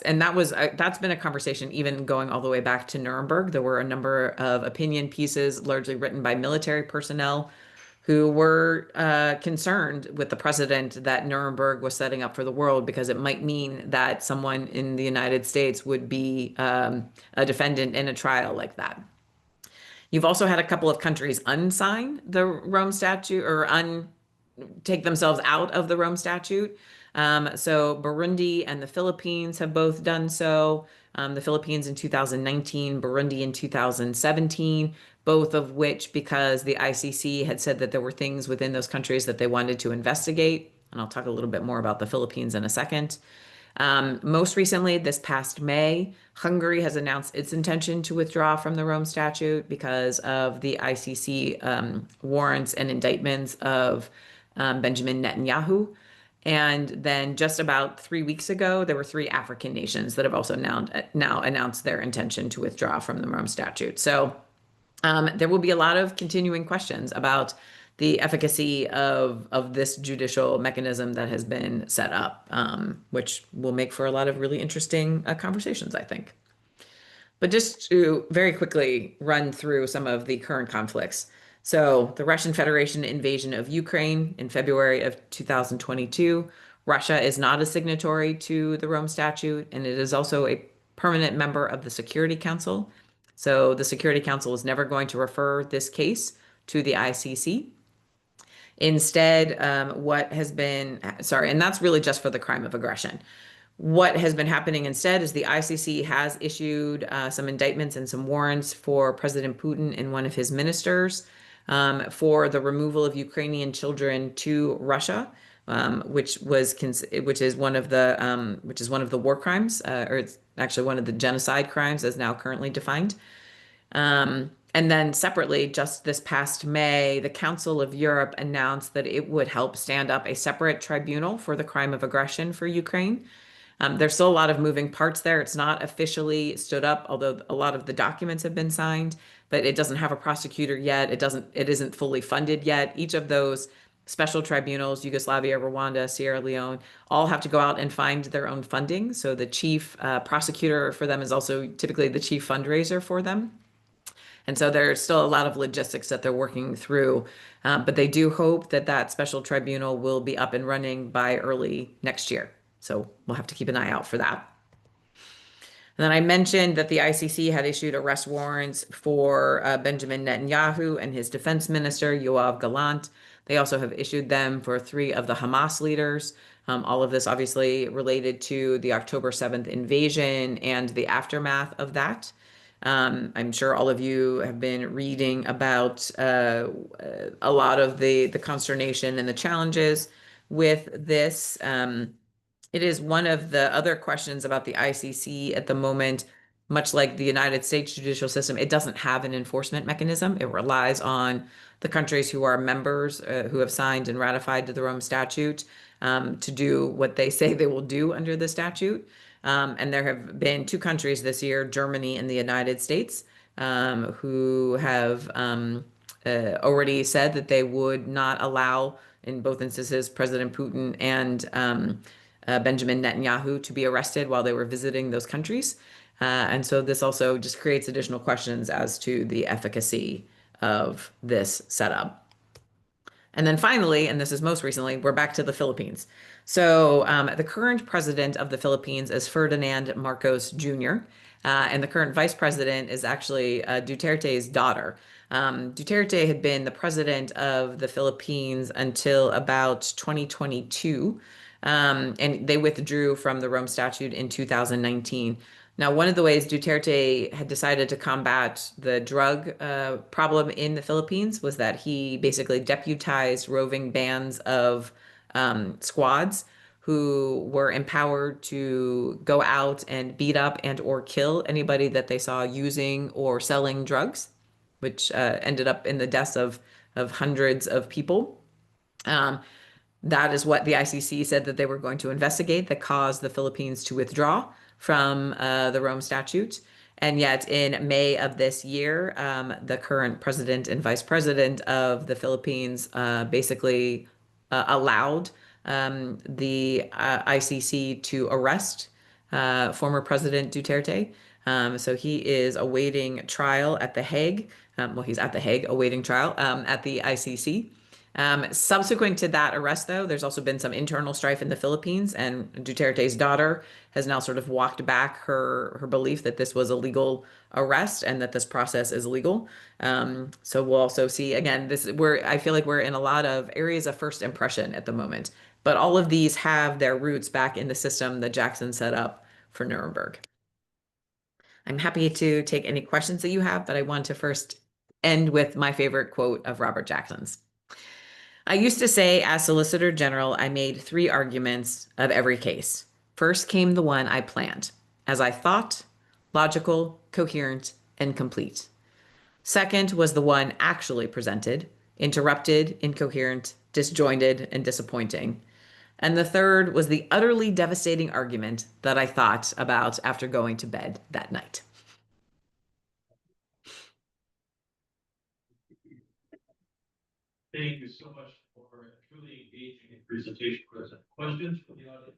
been a conversation even going all the way back to Nuremberg. There were a number of opinion pieces, largely written by military personnel, who were concerned with the precedent that Nuremberg was setting up for the world, because it might mean that someone in the United States would be a defendant in a trial like that. You've also had a couple of countries unsign the Rome Statute or take themselves out of the Rome Statute. So Burundi and the Philippines have both done so. The Philippines in 2019, Burundi in 2017, both of which because the ICC had said that there were things within those countries that they wanted to investigate. And I'll talk a little bit more about the Philippines in a second. Most recently, this past May, Hungary has announced its intention to withdraw from the Rome Statute because of the ICC warrants and indictments of Benjamin Netanyahu. And then just about 3 weeks ago, there were 3 African nations that have also now announced their intention to withdraw from the Rome Statute. So there will be a lot of continuing questions about the efficacy of this judicial mechanism that has been set up, which will make for a lot of really interesting conversations, I think. But just to very quickly run through some of the current conflicts. So the Russian Federation invasion of Ukraine in February of 2022. Russia is not a signatory to the Rome Statute, and it is also a permanent member of the Security Council. So the Security Council is never going to refer this case to the ICC. Instead, and that's really just for the crime of aggression. What has been happening instead is the ICC has issued some indictments and some warrants for President Putin and one of his ministers for the removal of Ukrainian children to Russia, which is one of the war crimes, or it's actually one of the genocide crimes as now currently defined. And then separately, just this past May, the Council of Europe announced that it would help stand up a separate tribunal for the crime of aggression for Ukraine. There's still a lot of moving parts there. It's not officially stood up, although a lot of the documents have been signed, but it doesn't have a prosecutor yet. It isn't fully funded yet. Each of those special tribunals, Yugoslavia, Rwanda, Sierra Leone, all have to go out and find their own funding. So the chief prosecutor for them is also typically the chief fundraiser for them. And so there's still a lot of logistics that they're working through, but they do hope that that special tribunal will be up and running by early next year. So we'll have to keep an eye out for that. And then I mentioned that the ICC had issued arrest warrants for Benjamin Netanyahu and his defense minister, Yoav Gallant. They also have issued them for 3 of the Hamas leaders. All of this obviously related to the October 7th invasion and the aftermath of that. I'm sure all of you have been reading about a lot of the consternation and the challenges with this. It is one of the other questions about the ICC at the moment, much like the United States judicial system. It doesn't have an enforcement mechanism. It relies on the countries who are members, who have signed and ratified the Rome Statute, to do what they say they will do under the statute. And there have been 2 countries this year, Germany and the United States, who have already said that they would not allow, in both instances, President Putin and Benjamin Netanyahu to be arrested while they were visiting those countries. And so this also just creates additional questions as to the efficacy of this setup. And then finally, and this is most recently, we're back to the Philippines. So the current president of the Philippines is Ferdinand Marcos Jr., and the current vice president is actually Duterte's daughter. Duterte had been the president of the Philippines until about 2022, and they withdrew from the Rome Statute in 2019. Now, one of the ways Duterte had decided to combat the drug problem in the Philippines was that he basically deputized roving bands of squads who were empowered to go out and beat up and or kill anybody that they saw using or selling drugs, which ended up in the deaths of hundreds of people. That is what the ICC said that they were going to investigate that caused the Philippines to withdraw from the Rome Statute. And yet, in May of this year, the current president and vice president of the Philippines basically allowed the ICC to arrest former President Duterte. So he is awaiting trial at The Hague. Well, he's at The Hague awaiting trial at the ICC. Subsequent to that arrest, though, there's also been some internal strife in the Philippines, and Duterte's daughter has now sort of walked back her belief that this was a legal arrest and that this process is legal. So we'll also see again I feel like we're in a lot of areas of first impression at the moment, but all of these have their roots back in the system that Jackson set up for Nuremberg. I'm happy to take any questions that you have, but I want to first end with my favorite quote of Robert Jackson's. I used to say, as Solicitor General, I made 3 arguments of every case. First came the one I planned, as I thought, logical, coherent, and complete. Second was the one actually presented, interrupted, incoherent, disjointed, and disappointing. And the third was the utterly devastating argument that I thought about after going to bed that night. Thank you so much for a truly engaging presentation. Questions from the audience?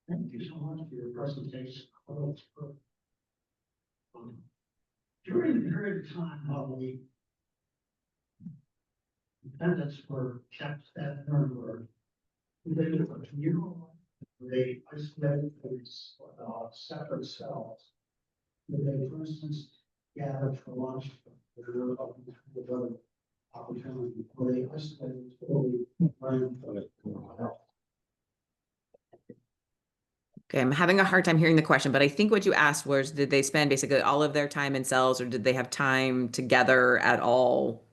Thank you so much for your presentation. During the period of time while the defendants were kept at Nuremberg, they did a communal, they isolated these separate cells. They, for instance, gathered for lunch with other opportunity where they isolated fully ran for health. Okay, I'm having a hard time hearing the question, but I think what you asked was, did they spend basically all of their time in cells, or did they have time together at all?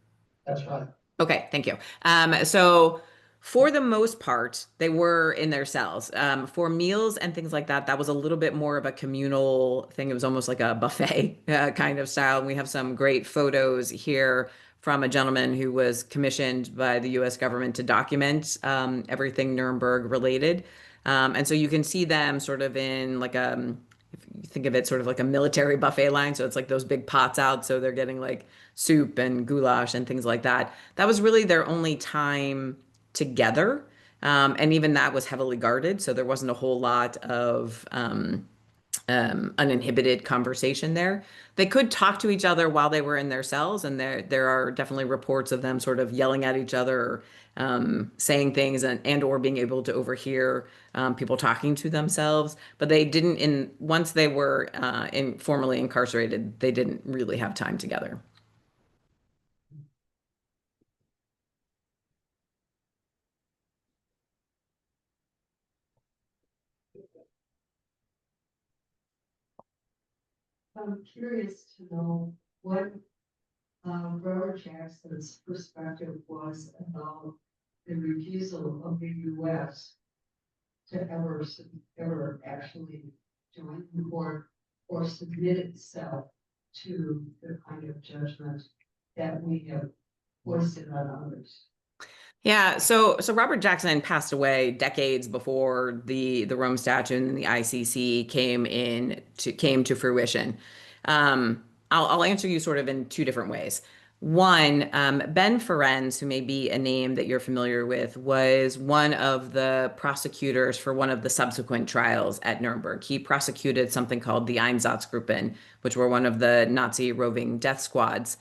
That's right. Okay, thank you. So for the most part, they were in their cells. For meals and things like that, that was a little bit more of a communal thing. It was almost like a buffet kind of style. And we have some great photos here from a gentleman who was commissioned by the US government to document everything Nuremberg related. And so you can see them sort of in like if you think of it sort of like a military buffet line. So it's like those big pots out. So they're getting like soup and goulash and things like that. That was really their only time together. And even that was heavily guarded. So there wasn't a whole lot of uninhibited conversation there. They could talk to each other while they were in their cells, and there are definitely reports of them sort of yelling at each other, saying things, and or being able to overhear people talking to themselves. But they didn't once they were formally incarcerated, they didn't really have time together. I'm curious to know what Robert Jackson's perspective was about the refusal of the U.S. to ever actually join the court or submit itself to the kind of judgment that we have foisted on others. Yeah, so Robert Jackson passed away decades before the Rome Statute and the ICC came to fruition. I'll answer you sort of in 2 different ways. One, Ben Ferenz, who may be a name that you're familiar with, was one of the prosecutors for one of the subsequent trials at Nuremberg. He prosecuted something called the Einsatzgruppen, which were one of the Nazi roving death squads.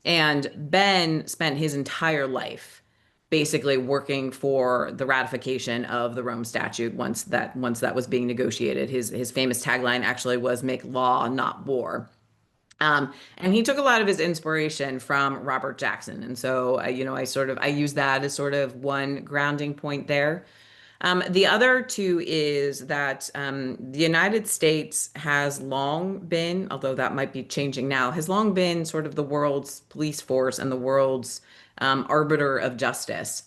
And Ben spent his entire life basically working for the ratification of the Rome Statute once that was being negotiated. His famous tagline actually was "Make law, not war." And he took a lot of his inspiration from Robert Jackson. And so, I use that as sort of one grounding point there. The other two is that the United States has long been, although that might be changing now, has long been sort of the world's police force and the world's arbiter of justice.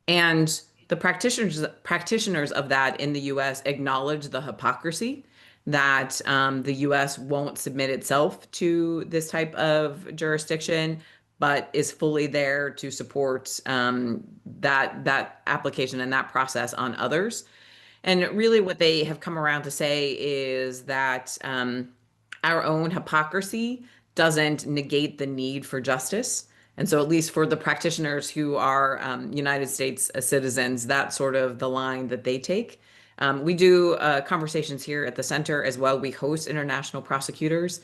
And the practitioners of that in the U.S. acknowledge the hypocrisy that the U.S. won't submit itself to this type of jurisdiction, but is fully there to support that application and that process on others. And really, what they have come around to say is that our own hypocrisy doesn't negate the need for justice. And so, at least for the practitioners who are United States citizens, that's sort of the line that they take. We do conversations here at the center as well. We host international prosecutors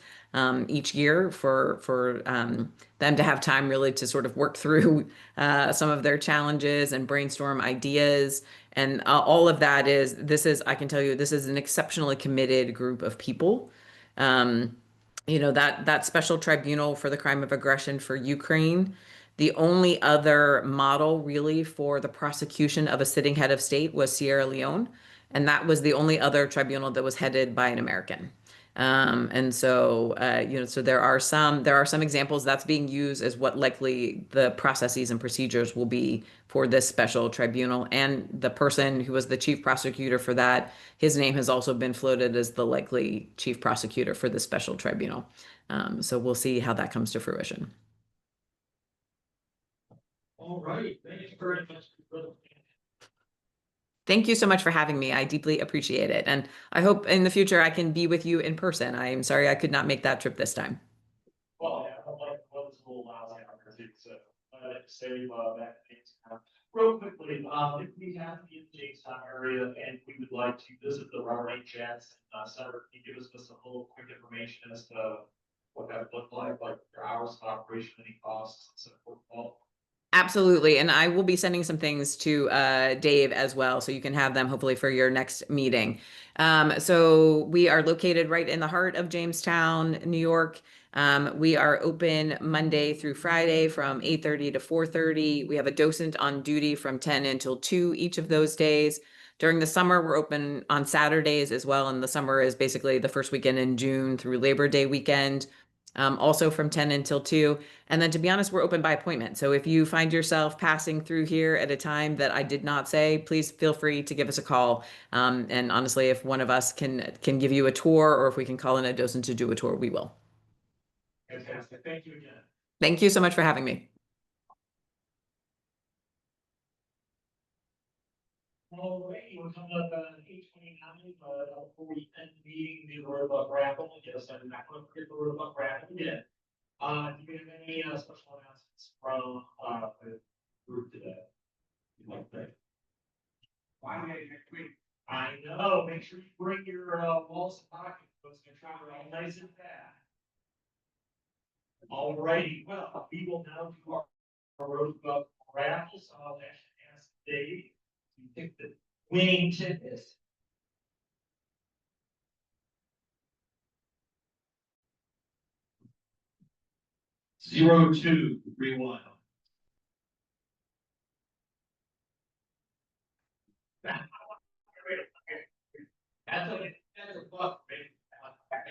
each year for them to have time really to sort of work through some of their challenges and brainstorm ideas. And all of that I can tell you, this is an exceptionally committed group of people. That special tribunal for the crime of aggression for Ukraine, the only other model really for the prosecution of a sitting head of state was Sierra Leone, and that was the only other tribunal that was headed by an American. So there are some examples that's being used as what likely the processes and procedures will be for this special tribunal. And the person who was the chief prosecutor for that, his name has also been floated as the likely chief prosecutor for the special tribunal. So we'll see how that comes to fruition. All right, thank you very much. Thank you so much for having me. I deeply appreciate it. And I hope in the future I can be with you in person. I am sorry I could not make that trip this time. Well, yeah, I'm like, well, it's a little lousy out there too, so I'd like to say, that things. Real quickly, if we have the Jamestown area and we would like to visit the Rotary Jets, Center, can you give us just a little quick information as to what that would look like your hours of operation, any costs, and so forth? Well, Absolutely. And I will be sending some things to Dave as well, so you can have them hopefully for your next meeting. So we are located right in the heart of Jamestown, New York. We are open Monday through Friday from 8:30 to 4:30. We have a docent on duty from 10 until 2 each of those days. During the summer, we're open on Saturdays as well. And the summer is basically the first weekend in June through Labor Day weekend, also from 10 until 2. And then, to be honest, we're open by appointment. So if you find yourself passing through here at a time that I did not say, please feel free to give us a call. And honestly, if one of us can give you a tour, or if we can call in a docent to do a tour, we will. fantastic. Thank you again. Thank you so much for having me. All right, we're coming up on 8:29, but before we end the meeting, the Roadbuck raffle, yes, I'm not going to forget the Roadbuck raffle yet. Do you have any special announcements from the group today? You'd like to? Why next week? I know, make sure you bring your walls and pocketbooks and try it all nice and fat. All righty, well, we will now do our Roadbuck raffle, so I'll actually ask Dave to pick the winning ticket. 0231. That's a buck, baby.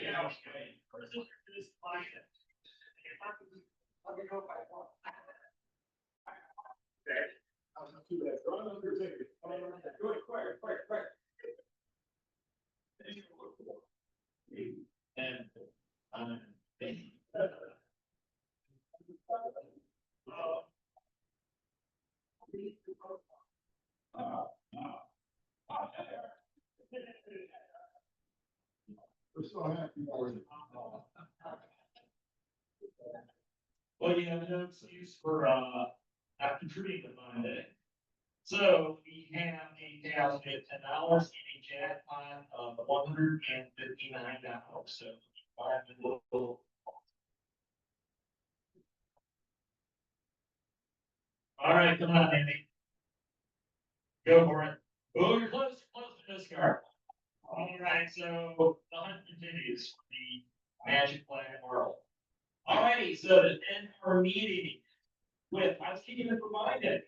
Yeah, okay. This client. Let me go by one. Okay. I'll just do that. Run under your ticket. Do it quick, quick, quick. And, we're so happy for you. Well, you have no excuse for, not contributing to Monday. So we have a payout of $10 and a jackpot of $159. So. All right, come on, Andy. Go for it. Oh, you're close to this card. All right, so the hunt continues for the Magic Planet world. All righty, so to end our meeting with, I was keeping it reminded.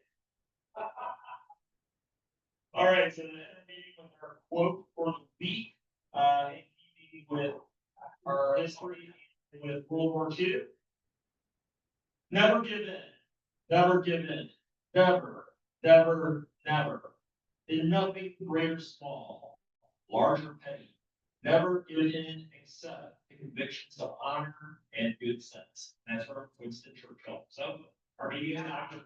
All right, so the end of the meeting with our quote for the week, in keeping with our history with World War II. Never give in, never give in, never, never, never. In nothing great or small, large or petty. Never give in except the convictions of honor and good sense. That's from Winston Churchill. So, our meeting is adjourned.